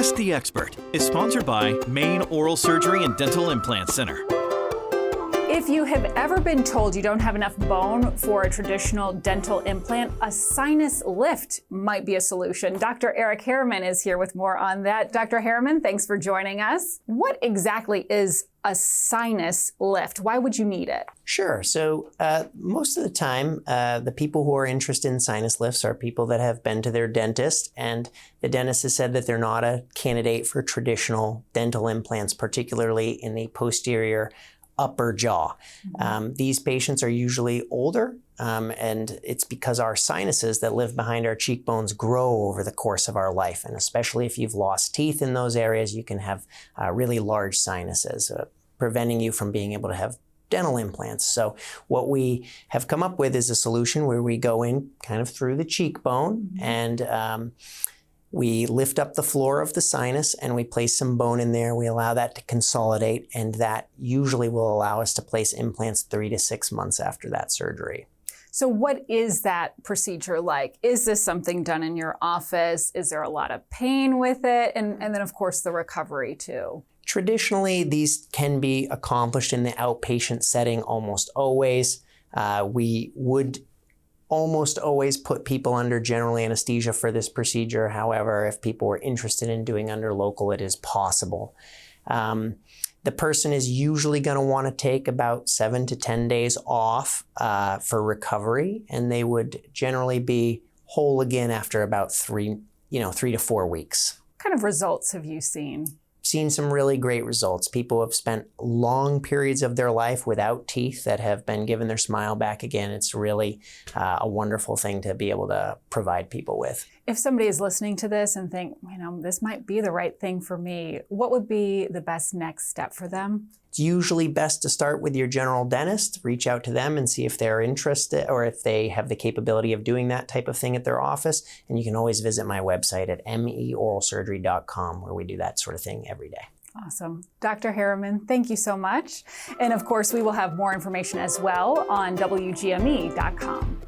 Ask the Expert is sponsored by Maine Oral Surgery and Dental Implant Center. If you have ever been told you don't have enough bone for a traditional dental implant, a sinus lift might be a solution. Dr. Erik Harriman is here with more on that. Dr. Harriman, thanks for joining us. What exactly is a sinus lift? Why would you need it? Sure. So most of the time, the people who are interested in sinus lifts are people that have been to their dentist, and the dentist has said that they're not a candidate for traditional dental implants, particularly in the posterior upper jaw. These patients are usually older, and it's because our sinuses that live behind our cheekbones grow over the course of our life. And especially if you've lost teeth in those areas, you can have really large sinuses, preventing you from being able to have dental implants. So what we have come up with is a solution where we go in kind of through the cheekbone and we lift up the floor of the sinus and we place some bone in there. We allow that to consolidate, and that usually will allow us to place implants 3 to 6 months after that surgery. So what is that procedure like? Is this something done in your office? Is there a lot of pain with it? And then of course the recovery too. Traditionally, these can be accomplished in the outpatient setting almost always. We would almost always put people under general anesthesia for this procedure. However, if people were interested in doing under local, it is possible. The person is usually going to want to take about 7 to 10 days off for recovery, and they would generally be whole again after about 3 to 4 weeks. What kind of results have you seen? Seen some really great results. People have spent long periods of their life without teeth that have been given their smile back again. It's really a wonderful thing to be able to provide people with. If somebody is listening to this and think, this might be the right thing for me, what would be the best next step for them? It's usually best to start with your general dentist, reach out to them and see if they're interested or if they have the capability of doing that type of thing at their office. And you can always visit my website at meoralsurgery.com, where we do that sort of thing every day. Awesome. Dr. Harriman, thank you so much. And of course, we will have more information as well on WGME.com.